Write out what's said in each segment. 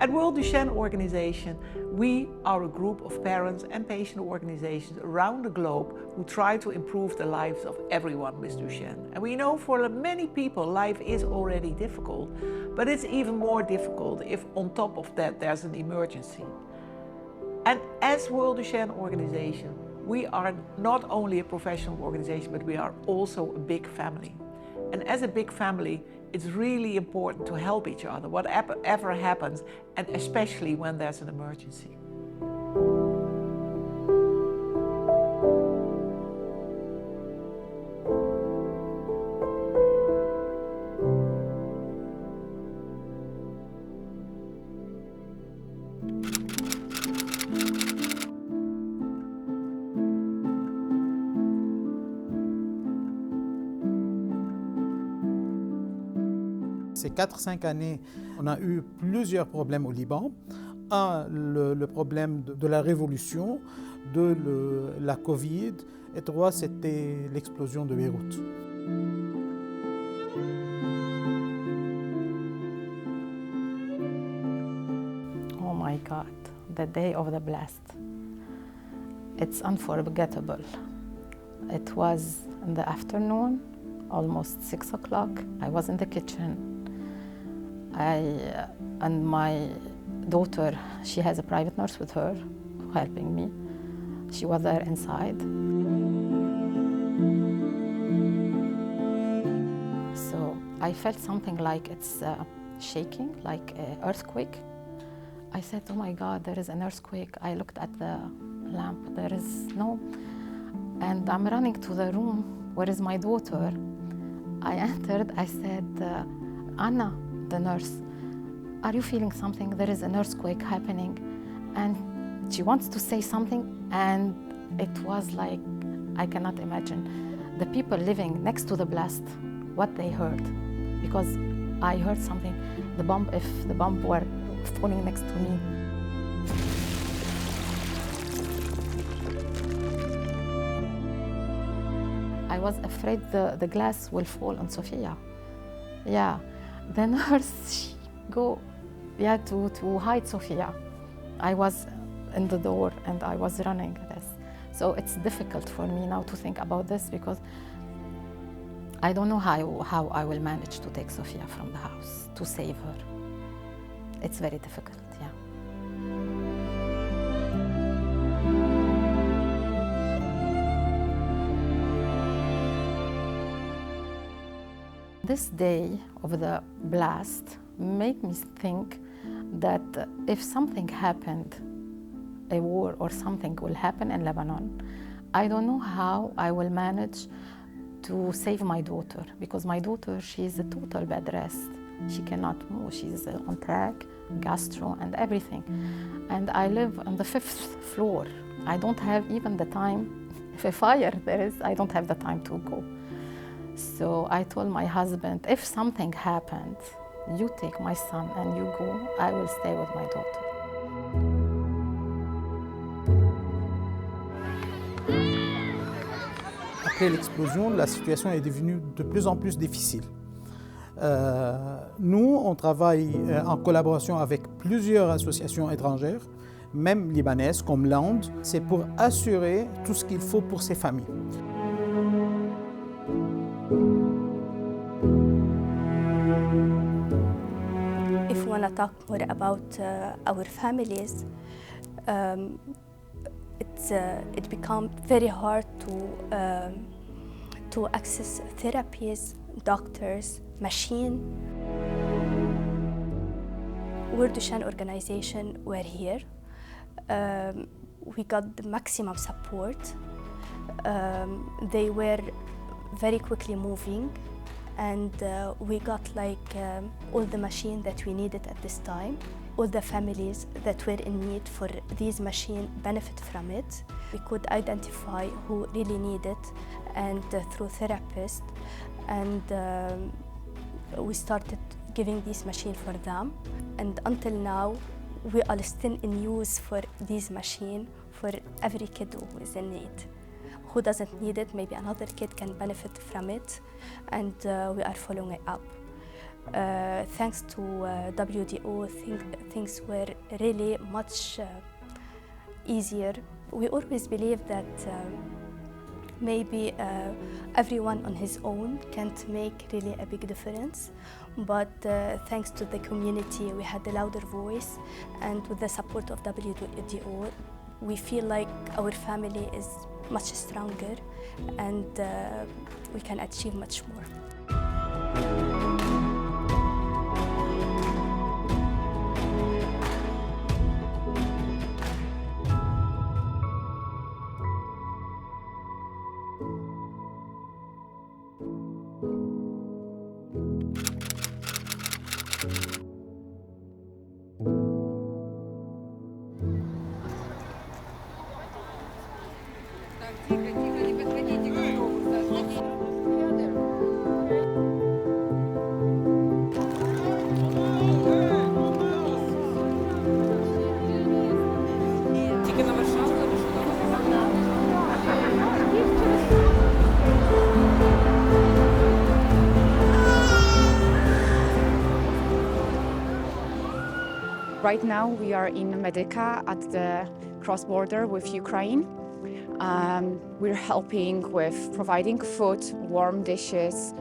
At World Duchenne Organization, we are a group of parents and patient organizations around the globe who try to improve the lives of everyone with Duchenne. And we know for many people life is already difficult, but it's even more difficult if on top of that there's an emergency. And as World Duchenne Organization, we are not only a professional organization, but we are also a big family. And as a big family, it's really important to help each other, whatever happens, and especially when there's an emergency. Ces 4-5 années, on a eu plusieurs problèmes au Liban. Un, le problème de la révolution, deux, la Covid, et trois, c'était l'explosion de Beyrouth. Oh my God, the day of the blast. It's unforgettable. It was in the afternoon, almost 6 o'clock. I was in the kitchen. And my daughter, she has a private nurse with her, helping me. She was there inside. So I felt something like it's shaking, like an earthquake. I said, oh my God, there is an earthquake. I looked at the lamp, there is no. And I'm running to the room, where is my daughter? I entered, I said, Anna, the nurse, are you feeling something? There is an earthquake happening. And she wants to say something, and it was like, I cannot imagine. The people living next to the blast, what they heard. Because I heard something, the bomb, if the bomb were falling next to me. I was afraid the glass will fall on Sophia. Yeah. The nurse, she go to hide Sophia. I was in the door and I was running this. So it's difficult for me now to think about this because I don't know how I will manage to take Sophia from the house, to save her. It's very difficult, yeah. This day of the blast made me think that if something happened, a war or something will happen in Lebanon, I don't know how I will manage to save my daughter, because my daughter, she's a total bed rest. She cannot move, she's on track, gastro and everything. And I live on the 5th floor. I don't have even the time, if a fire there is, I don't have the time to go. So I told my husband, if something happened, you take my son and you go, I will stay with my daughter. Après l'explosion, la situation est devenue de plus en plus difficile. Nous, on travaille en collaboration avec plusieurs associations étrangères, même libanaises comme l'Inde. C'est pour assurer tout ce qu'il faut pour ces familles. If we want to talk more about our families, it becomes very hard to access therapies, doctors, machine. World Duchenne Organization were here. We got the maximum support. They were very quickly moving, and we got all the machine that we needed at this time. All the families that were in need for these machines benefit from it. We could identify who really need it, and through therapists, and we started giving this machine for them. And until now, we are still in use for these machines for every kid who is in need. Who doesn't need it, maybe another kid can benefit from it, and we are following it up. Thanks to WDO, things were really much easier. We always believe that maybe everyone on his own can't make really a big difference, but thanks to the community, we had a louder voice, and with the support of WDO, we feel like our family is much stronger and we can achieve much more. Right now we are in Medica at the cross-border with Ukraine. We're helping with providing food, warm dishes,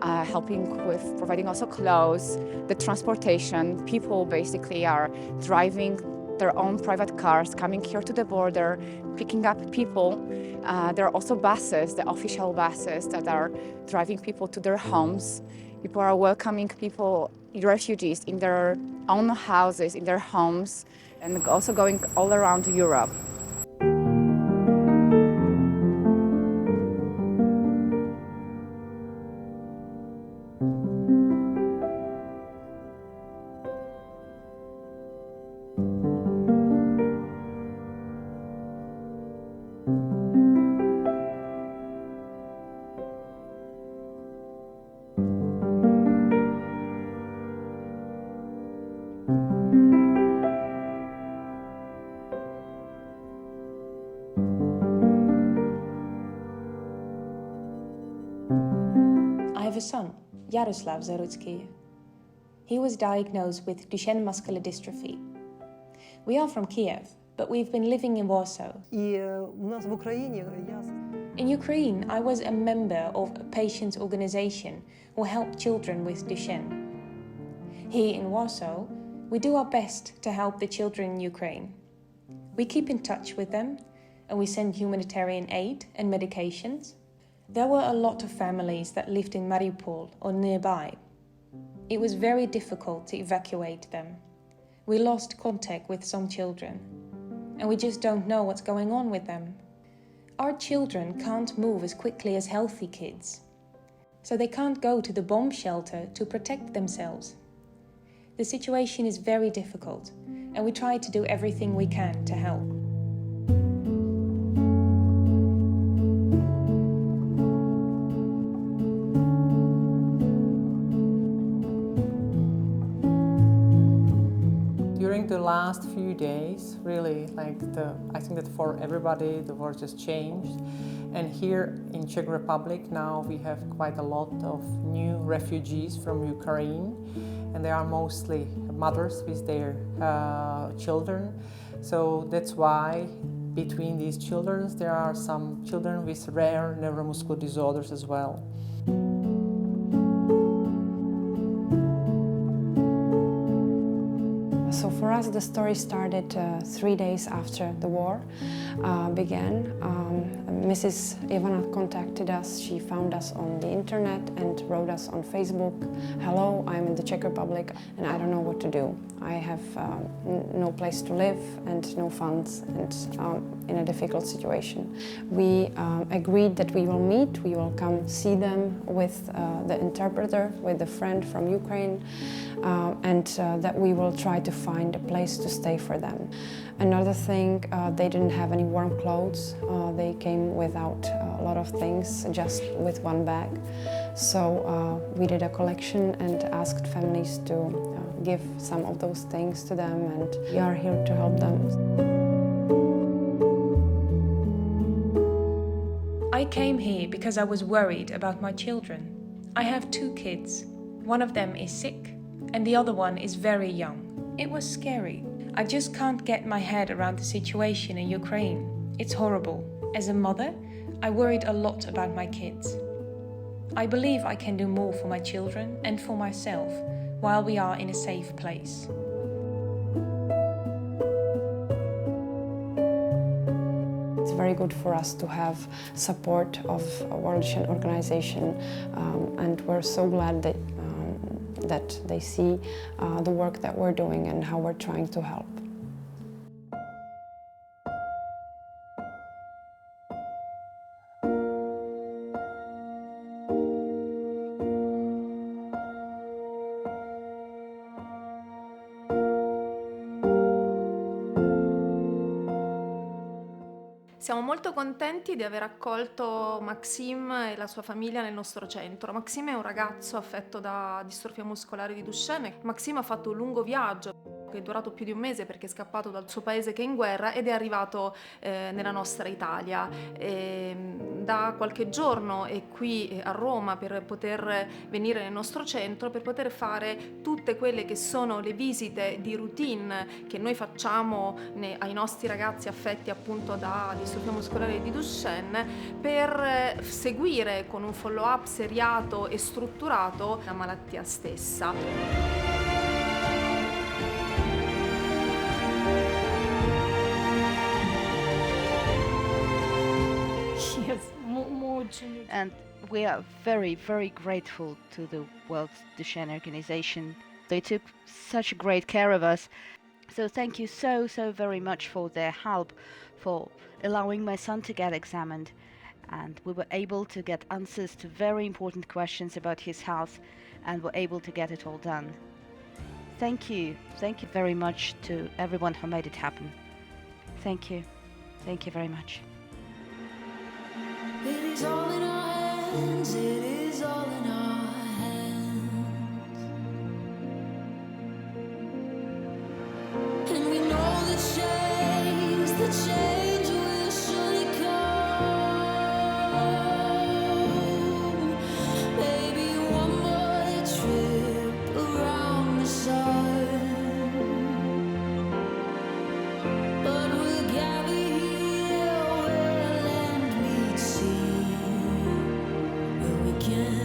helping with providing also clothes, the transportation. People basically are driving their own private cars, coming here to the border, picking up people. There are also buses, the official buses that are driving people to their homes. People are welcoming people, refugees, in their own houses, in their homes, and also going all around Europe. I have a son, Yaroslav Zarutsky. He was diagnosed with Duchenne muscular dystrophy. We are from Kiev, but we've been living in Warsaw. In Ukraine, I was a member of a patients' organization who helped children with Duchenne. Here in Warsaw, we do our best to help the children in Ukraine. We keep in touch with them, and we send humanitarian aid and medications. There were a lot of families that lived in Mariupol or nearby. It was very difficult to evacuate them. We lost contact with some children, and we just don't know what's going on with them. Our children can't move as quickly as healthy kids, so they can't go to the bomb shelter to protect themselves. The situation is very difficult, and we try to do everything we can to help. During the last few days, really, I think that for everybody, the world just changed. And here in Czech Republic now we have quite a lot of new refugees from Ukraine, and they are mostly mothers with their children. So that's why between these children there are some children with rare neuromuscular disorders as well. So for us, the story started 3 days after the war began. Mrs. Ivana contacted us. She found us on the internet and wrote us on Facebook. Hello, I'm in the Czech Republic and I don't know what to do. I have no place to live and no funds and in a difficult situation. We agreed that we will meet, we will come see them with the interpreter, with a friend from Ukraine, and that we will try to find a place to stay for them. Another thing, they didn't have any warm clothes. They came without a lot of things, just with one bag. So we did a collection and asked families to give some of those things to them, and we are here to help them. I came here because I was worried about my children. I have 2 kids. One of them is sick, and the other one is very young. It was scary. I just can't get my head around the situation in Ukraine. It's horrible. As a mother, I worried a lot about my kids. I believe I can do more for my children and for myself while we are in a safe place. It's very good for us to have support of World Duchenne Organization, and we're so glad that they see the work that we're doing and how we're trying to help. Siamo molto contenti di aver accolto Maxime e la sua famiglia nel nostro centro. Maxime è un ragazzo affetto da distrofia muscolare di Duchenne. Maxime ha fatto un lungo viaggio che è durato più di un mese perché è scappato dal suo paese che è in guerra ed è arrivato nella nostra Italia. Da qualche giorno è qui a Roma per poter venire nel nostro centro, per poter fare tutte quelle che sono le visite di routine che noi facciamo ai nostri ragazzi affetti appunto da distrofia muscolare di Duchenne, per seguire con un follow-up seriato e strutturato la malattia stessa. And we are very, very grateful to the World Duchenne Organization. They took such great care of us. So thank you so very much for their help, for allowing my son to get examined. And we were able to get answers to very important questions about his health, and were able to get it all done. Thank you very much to everyone who made it happen. Thank you very much. It is all in our hands, it is all in our hands. And we know the change will surely come. Maybe one more trip around the sun. But we'll gather here where land meets sea, where we can